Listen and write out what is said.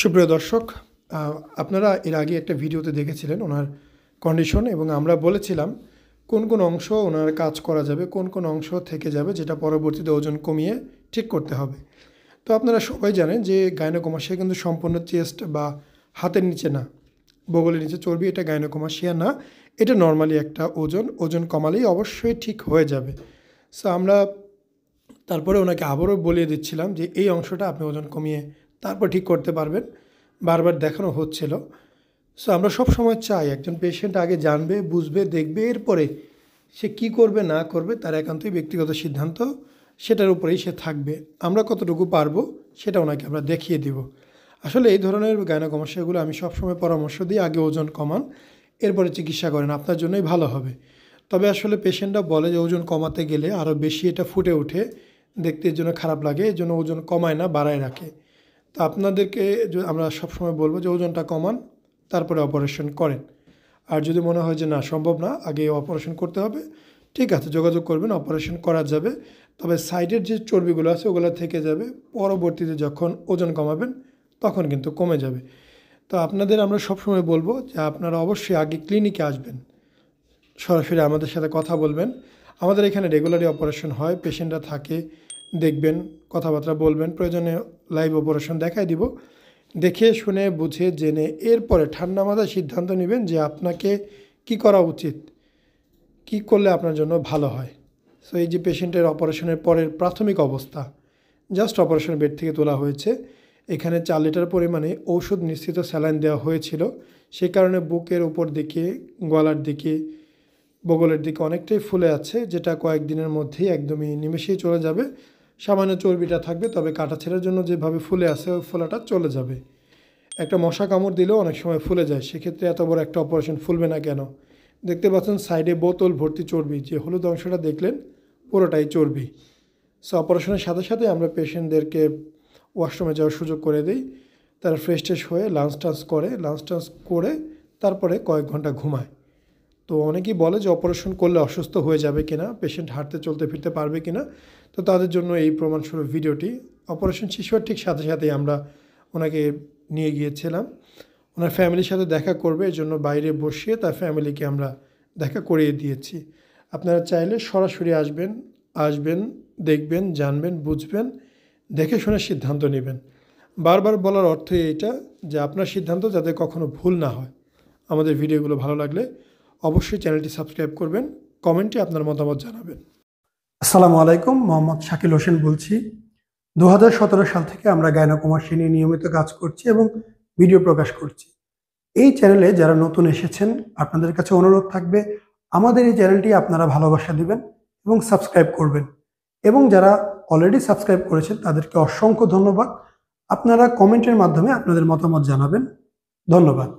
সুপ্রিয় দর্শক, আপনারা এর আগে একটা ভিডিওতে দেখেছিলেন ওনার কন্ডিশন এবং আমরা বলেছিলাম কোন কোন অংশ ওনার কাজ করা যাবে, কোন কোন অংশ থেকে যাবে যেটা পরবর্তীতে ওজন কমিয়ে ঠিক করতে হবে। তো আপনারা সবাই জানেন যে গাইনোকমাসিয়া কিন্তু সম্পূর্ণ চেস্ট বা হাতের নিচে না, বগলের নিচে চর্বি, এটা গাইনোকমাসিয়া না, এটা নর্মালি একটা ওজন কমালেই অবশ্যই ঠিক হয়ে যাবে। সো আমরা তারপরে ওনাকে আবারও বলিয়ে দিচ্ছিলাম যে এই অংশটা আপনি ওজন কমিয়ে তারপর ঠিক করতে পারবেন, বারবার দেখানো হচ্ছিল। সো আমরা সব সময় চাই একজন পেশেন্ট আগে জানবে, বুঝবে, দেখবে, এরপরে সে কি করবে না করবে তার একান্তই ব্যক্তিগত সিদ্ধান্ত, সেটার উপরেই সে থাকবে। আমরা কতটুকু পারবো সেটা ওনাকে আমরা দেখিয়ে দিব। আসলে এই ধরনের গাইনোকমাসিয়াগুলো আমি সবসময় পরামর্শ দিই, আগে ওজন কমান, এরপরে চিকিৎসা করেন, আপনার জন্যই ভালো হবে। তবে আসলে পেশেন্টরা বলে যে ওজন কমাতে গেলে আরও বেশি এটা ফুটে ওঠে, দেখতে এর জন্য খারাপ লাগে, এর জন্য ওজন কমায় না, বাড়ায় রাখে। তো আপনাদেরকে আমরা সবসময় বলবো যে ওজনটা কমান, তারপরে অপারেশন করেন। আর যদি মনে হয় যে না সম্ভব না, আগে অপারেশন করতে হবে, ঠিক আছে, যোগাযোগ করবেন, অপারেশন করা যাবে। তবে সাইডের যে চর্বিগুলো আছে ওগুলো থেকে যাবে, পরবর্তীতে যখন ওজন কমাবেন তখন কিন্তু কমে যাবে। তো আপনাদের আমরা সবসময় বলবো যে আপনারা অবশ্যই আগে ক্লিনিকে আসবেন, সরাসরি আমাদের সাথে কথা বলবেন। আমাদের এখানে রেগুলারই অপারেশন হয়, পেশেন্টরা থাকে, দেখবেন, কথাবার্তা বলবেন, প্রয়োজনে লাইভ অপারেশন দেখাই দিব। দেখে শুনে বুঝে জেনে এরপরে ঠান্ডা মাথায় সিদ্ধান্ত নেবেন যে আপনাকে কি করা উচিত, কি করলে আপনার জন্য ভালো হয়। সো এই যে পেশেন্টের অপারেশনের পরের প্রাথমিক অবস্থা, জাস্ট অপারেশন বেড থেকে তোলা হয়েছে, এখানে 4 লিটার পরিমাণে ঔষধ নিশ্চিত স্যালাইন দেওয়া হয়েছিল। সেই কারণে বুকের উপর দিকে, গলার দিকে, বগলের দিকে অনেকটাই ফুলে আছে, যেটা কয়েকদিনের মধ্যেই একদমই নিমেষেই চলে যাবে। সামান্য চর্বিটা থাকবে, তবে কাটা ছেঁড়ার জন্য যেভাবে ফুলে আছে ওই ফোলাটা চলে যাবে। একটা মশা কামড় দিলেও অনেক সময় ফুলে যায়, সেক্ষেত্রে এত বড় একটা অপারেশন ফুলবে না কেন? দেখতে পাচ্ছেন সাইডে বোতল ভর্তি চর্বি, যে হলুদ অংশটা দেখলেন পুরোটাই চর্বি। সো অপারেশনের সাথে সাথে আমরা পেশেন্টদেরকে ওয়াশরুমে যাওয়ার সুযোগ করে দিই। তারা ফ্রেশ ট্রেশ হয়ে লাঞ্চ টাঞ্চ করে তারপরে কয়েক ঘন্টা ঘুমায়। তো অনেকেই বলে যে অপারেশন করলে অসুস্থ হয়ে যাবে কিনা, পেশেন্ট হাঁটতে চলতে ফিরতে পারবে কিনা। তো তাদের জন্য এই প্রমাণস্বরূপ ভিডিওটি। অপারেশন শেষ হওয়ার ঠিক সাথে সাথেই আমরা ওনাকে নিয়ে গিয়েছিলাম, ওনার ফ্যামিলির সাথে দেখা করবে, এর জন্য বাইরে বসিয়ে তার ফ্যামিলিকে আমরা দেখা করিয়ে দিয়েছি। আপনারা চাইলে সরাসরি আসবেন, দেখবেন, জানবেন, বুঝবেন, দেখে শুনে সিদ্ধান্ত নেবেন। বারবার বলার অর্থ এইটা যে আপনার সিদ্ধান্ত যাতে কখনো ভুল না হয়। আমাদের ভিডিওগুলো ভালো লাগলে অবশ্যই চ্যানেলটি সাবস্ক্রাইব করবেন, কমেন্টে আপনার মতামত জানাবেন। আসসালামু আলাইকুম, মোহাম্মদ শাকিল হোসেন বলছি। 2017 সাল থেকে আমরা গাইনোকমাসিয়া নিয়ে নিয়মিত কাজ করছি এবং ভিডিও প্রকাশ করছি। এই চ্যানেলে যারা নতুন এসেছেন আপনাদের কাছে অনুরোধ থাকবে আমাদের এই চ্যানেলটি আপনারা ভালোবাসা দিবেন এবং সাবস্ক্রাইব করবেন। এবং যারা অলরেডি সাবস্ক্রাইব করেছেন তাদেরকে অসংখ্য ধন্যবাদ। আপনারা কমেন্টের মাধ্যমে আপনাদের মতামত জানাবেন। ধন্যবাদ।